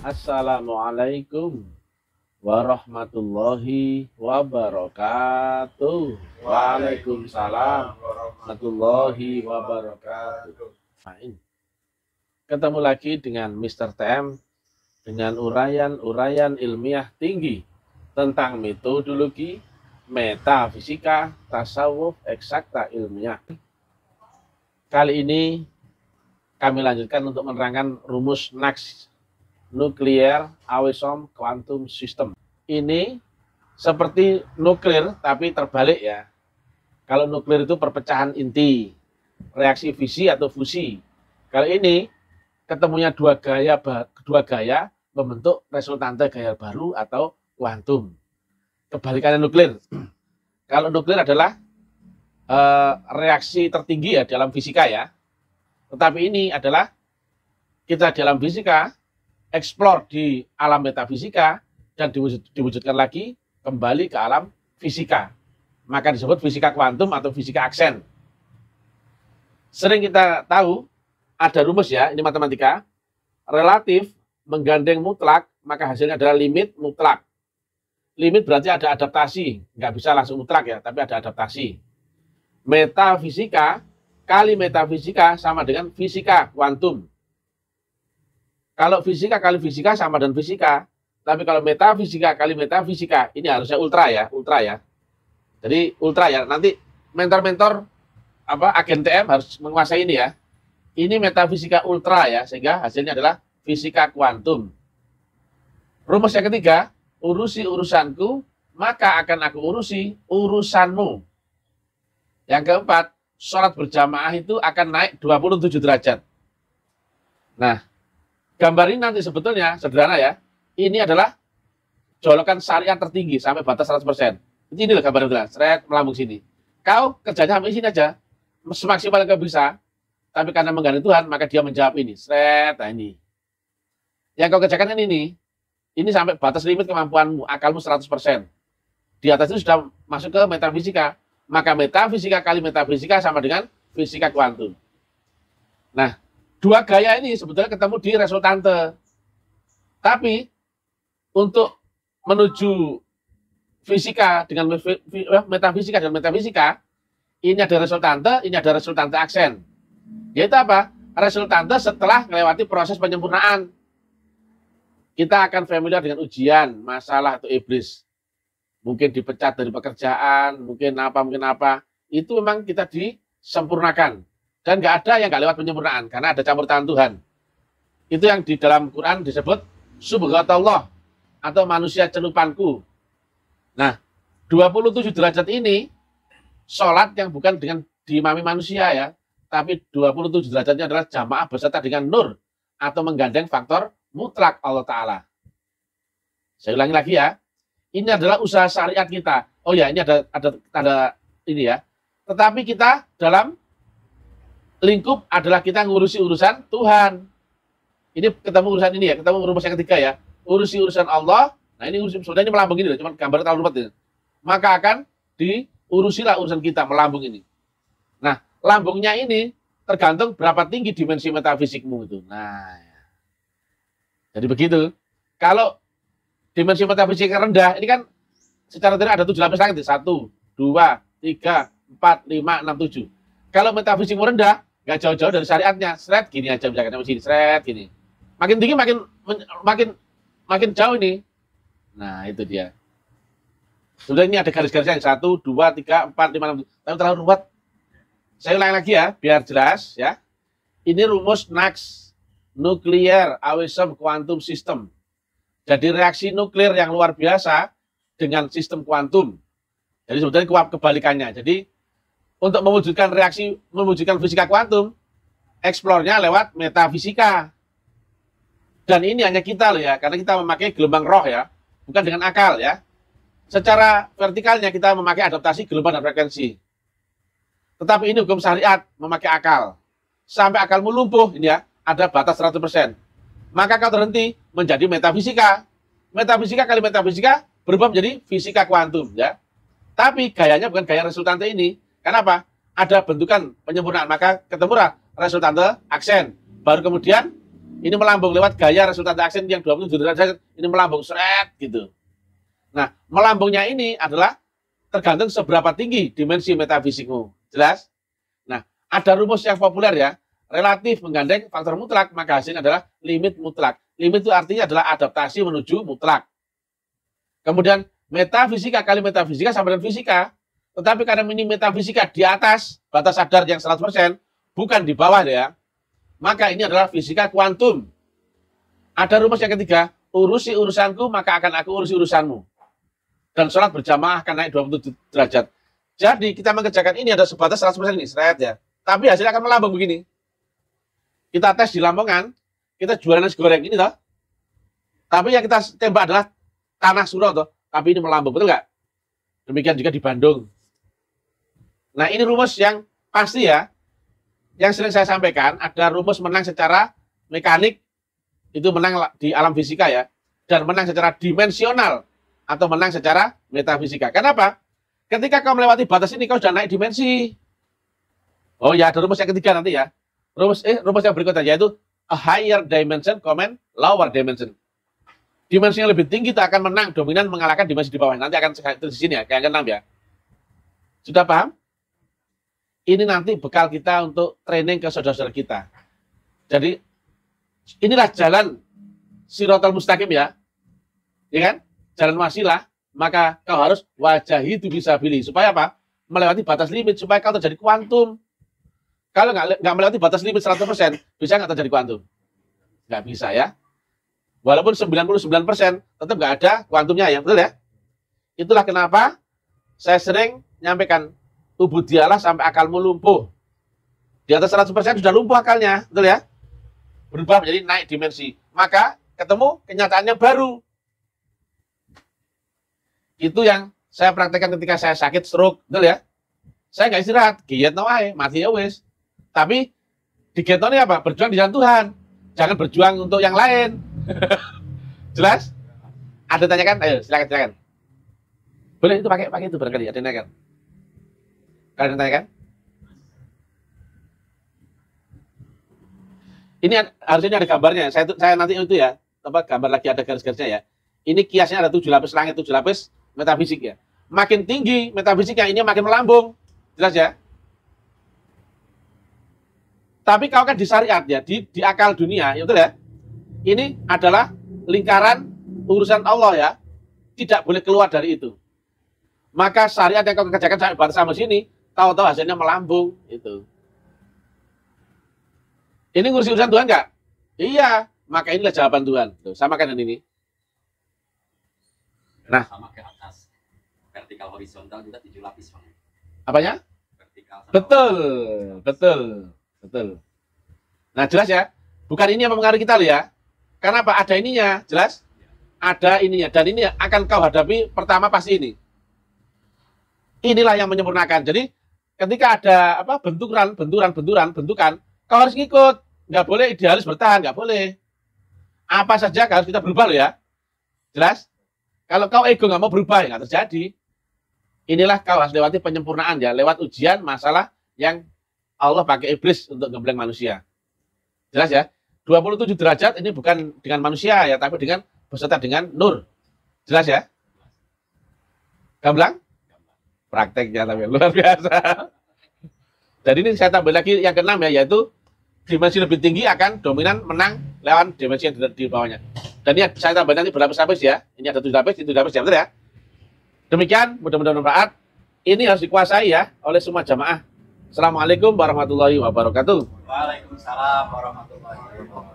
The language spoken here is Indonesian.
Assalamualaikum warahmatullahi wabarakatuh. Waalaikumsalam warahmatullahi wabarakatuh. Ketemu lagi dengan Mr. TM dengan uraian ilmiah tinggi tentang metodologi, metafisika, tasawuf, eksakta ilmiah. Kali ini kami lanjutkan untuk menerangkan rumus NACS, Nuclear Atom Quantum System. Ini seperti nuklir tapi terbalik ya. Kalau nuklir itu perpecahan inti, reaksi fisi atau fusi. Kalau ini ketemunya dua gaya membentuk resultante gaya baru atau kuantum. Kebalikannya nuklir. Kalau nuklir adalah reaksi tertinggi ya dalam fisika ya. Tetapi ini adalah kita dalam fisika explore di alam metafisika dan diwujudkan lagi kembali ke alam fisika. Maka disebut fisika kuantum atau fisika aksen. Sering kita tahu ada rumus ya, ini matematika. Relatif menggandeng mutlak, maka hasilnya adalah limit mutlak. Limit berarti ada adaptasi, nggak bisa langsung mutlak ya, tapi ada adaptasi. Metafisika kali metafisika sama dengan fisika kuantum. Kalau fisika kali fisika sama dengan fisika, tapi kalau metafisika kali metafisika, ini harusnya ultra ya. Jadi ultra ya, nanti mentor-mentor agen TM harus menguasai ini ya. Ini metafisika ultra ya, sehingga hasilnya adalah fisika kuantum. Rumus yang ketiga, urusi urusanku, maka akan aku urusi urusanmu. Yang keempat, sholat berjamaah itu akan naik 27 derajat. Nah, gambar ini nanti sebetulnya sederhana ya. Ini adalah jolokan syariat tertinggi sampai batas 100%. Ini loh gambar itu, seret melambung sini. Kau kerjanya sampai sini aja, semaksimal yang kau bisa. Tapi karena menggandeng Tuhan, maka dia menjawab ini. Seret, nah ini. Yang kau kerjakan kan ini sampai batas limit kemampuanmu, akalmu 100%. Di atas itu sudah masuk ke metafisika. Maka metafisika kali metafisika sama dengan fisika kuantum. Nah, dua gaya ini sebetulnya ketemu di resultante. Tapi untuk menuju fisika dengan metafisika dan metafisika, ini ada resultante aksen. Yaitu apa? Resultante setelah melewati proses penyempurnaan. Kita akan familiar dengan ujian, masalah atau iblis. Mungkin dipecat dari pekerjaan, mungkin apa. Itu memang kita disempurnakan. Dan nggak ada yang nggak lewat penyempurnaan, karena ada campur tangan Tuhan. Itu yang di dalam Quran disebut subhanallah atau manusia celupanku. Nah, 27 derajat ini sholat yang bukan dengan diimami manusia ya, tapi 27 derajatnya adalah jamaah beserta dengan nur atau menggandeng faktor mutlak Allah Ta'ala. Saya ulangi lagi ya. Ini adalah usaha syariat kita. Oh ya, ini ada ini ya. Tetapi kita dalam lingkup adalah kita ngurusi urusan Tuhan. Ini ketemu urusan ini ya, ketemu rumus yang ketiga ya. Urusi urusan Allah. Nah ini sebenarnya ini melambung ini loh, cuma gambar terlalu rumit ini. Maka akan diurusilah urusan kita melambung ini. Nah, lambungnya ini tergantung berapa tinggi dimensi metafisikmu itu. Nah, jadi begitu. Kalau dimensi metafisik rendah, ini kan secara teori ada 7 lapis langit. 1, 2, 3, 4, 5, 6, 7. Kalau metafisikmu rendah, nggak jauh-jauh dari syariatnya. Seret gini aja, misalkan sini, seret gini. Makin tinggi, makin jauh ini. Nah, itu dia. Sudah ini ada garis-garisnya yang 1, 2, 3, 4, 5, 6. Tapi terlalu ruwet. Saya ulang lagi ya, biar jelas ya. Ini rumus NACS, Nuclear Atom Quantum System. Jadi reaksi nuklir yang luar biasa dengan sistem kuantum. Jadi sebetulnya kebalikannya. Jadi untuk mewujudkan fisika kuantum, eksplornya lewat metafisika. Dan ini hanya kita loh ya, karena kita memakai gelombang roh ya, bukan dengan akal ya. Secara vertikalnya kita memakai adaptasi gelombang dan frekuensi. Tetapi ini hukum syariat, memakai akal. Sampai akalmu lumpuh, ini ya, ada batas 100%. Maka kau terhenti menjadi metafisika. Metafisika kali metafisika berubah menjadi fisika kuantum ya. Tapi gayanya bukan gaya resultante ini. Kenapa? Ada bentukan penyempurnaan, maka ketemulah resultante aksen. Baru kemudian ini melambung lewat gaya resultante aksen yang 27 derajat, ini melambung seret gitu. Nah, melambungnya ini adalah tergantung seberapa tinggi dimensi metafisikmu. Jelas? Nah, ada rumus yang populer ya, relatif menggandeng faktor mutlak, maka hasilnya adalah limit mutlak. Limit itu artinya adalah adaptasi menuju mutlak. Kemudian metafisika kali metafisika sama dengan fisika. Tetapi karena ini metafisika di atas batas sadar yang 100%, bukan di bawah ya, maka ini adalah fisika kuantum. Ada rumus yang ketiga, urusi urusanku maka akan aku urusi urusanmu. Dan sholat berjamaah akan naik 27 derajat. Jadi kita mengerjakan ini ada sebatas 100% ini, seret ya. Tapi hasilnya akan melambung begini. Kita tes di Lamongan, kita jualan nasi goreng ini toh. Tapi yang kita tembak adalah tanah Suro toh. Tapi ini melambung, betul nggak? Demikian juga di Bandung. Nah ini rumus yang pasti ya. Yang sering saya sampaikan, ada rumus menang secara mekanik, itu menang di alam fisika ya. Dan menang secara dimensional, atau menang secara metafisika. Kenapa? Ketika kau melewati batas ini, kau sudah naik dimensi. Oh ya, ada rumus yang ketiga nanti ya. Rumus yang berikutnya, yaitu a higher dimension, comment lower dimension. Dimensi yang lebih tinggi itu akan menang, dominan mengalahkan dimensi di bawah. Nanti akan di sini ya, kayak ke-6 ya. Sudah paham? Ini nanti bekal kita untuk training ke saudara-saudara kita. Jadi, inilah jalan Shiratal Mustaqim ya. Ya kan? Jalan wasilah, maka kau harus wajahi itu bisa pilih. Supaya apa? Melewati batas limit, supaya kau terjadi kuantum. Kalau nggak melewati batas limit 100%, bisa nggak terjadi kuantum? Nggak bisa ya. Walaupun 99% tetap nggak ada kuantumnya ya, betul ya? Itulah kenapa saya sering nyampaikan, ubudialah sampai akalmu lumpuh. Di atas 100% sudah lumpuh akalnya, betul ya? Berubah menjadi naik dimensi. Maka ketemu kenyataannya baru. Itu yang saya praktekkan ketika saya sakit stroke, betul ya? Saya nggak istirahat, giatno wae, mati ya wis. Tapi di giatno ini apa? Berjuang di jalan Tuhan. Jangan berjuang untuk yang lain. Jelas? Ada tanyakan? Ayo, silakan. Boleh itu pakai itu barangkali, ada yang tanyakan. Kalian tanyakan? Ini harusnya ada gambarnya. Saya nanti itu ya, gambar lagi ada garis-garisnya ya. Ini kiasnya ada 7 lapis langit, 7 lapis metafisik ya. Makin tinggi metafisiknya, ini makin melambung. Jelas ya? Tapi kalau kan di syariat ya, di akal dunia, ya betul ya? Ini adalah lingkaran urusan Allah ya. Tidak boleh keluar dari itu. Maka syariat yang kau kerjakan sampai batas sama sini, tahu-tahu hasilnya melambung. Itu. Ini ngurusi urusan Tuhan nggak? Iya. Maka inilah jawaban Tuhan. Tuh, sama kan ini. Nah. Sama ke atas. Vertikal horizontal juga 7 lapis. Bang. Apanya? Vertikal. Betul. Nah jelas ya. Bukan ini yang mempengaruhi kita loh ya. Karena apa? Ada ininya. Jelas? Ada ininya. Dan ini akan kau hadapi pertama pasti ini. Inilah yang menyempurnakan. Jadi ketika ada apa bentukan, kau harus ngikut. Nggak boleh idealis bertahan, nggak boleh. Apa saja harus kita berubah loh ya. Jelas? Kalau kau ego nggak mau berubah, ya nggak terjadi. Inilah kau harus lewati penyempurnaan ya. Lewat ujian masalah yang Allah pakai iblis untuk gembleng manusia. Jelas ya? 27 derajat ini bukan dengan manusia ya, tapi dengan beserta dengan nur. Jelas ya? Gamblang? Prakteknya tapi luar biasa. Jadi ini saya tambah lagi yang ke-6 ya, yaitu dimensi lebih tinggi akan dominan menang lewat dimensi yang di bawahnya. Dan ini saya tambah nanti berlapis-lapis ya. Ini ada 7 lapis, itu 7 lapis ya, betul ya? Demikian, mudah-mudahan bermanfaat. Ini harus dikuasai ya oleh semua jamaah. Assalamualaikum warahmatullahi wabarakatuh. Waalaikumsalam warahmatullahi wabarakatuh.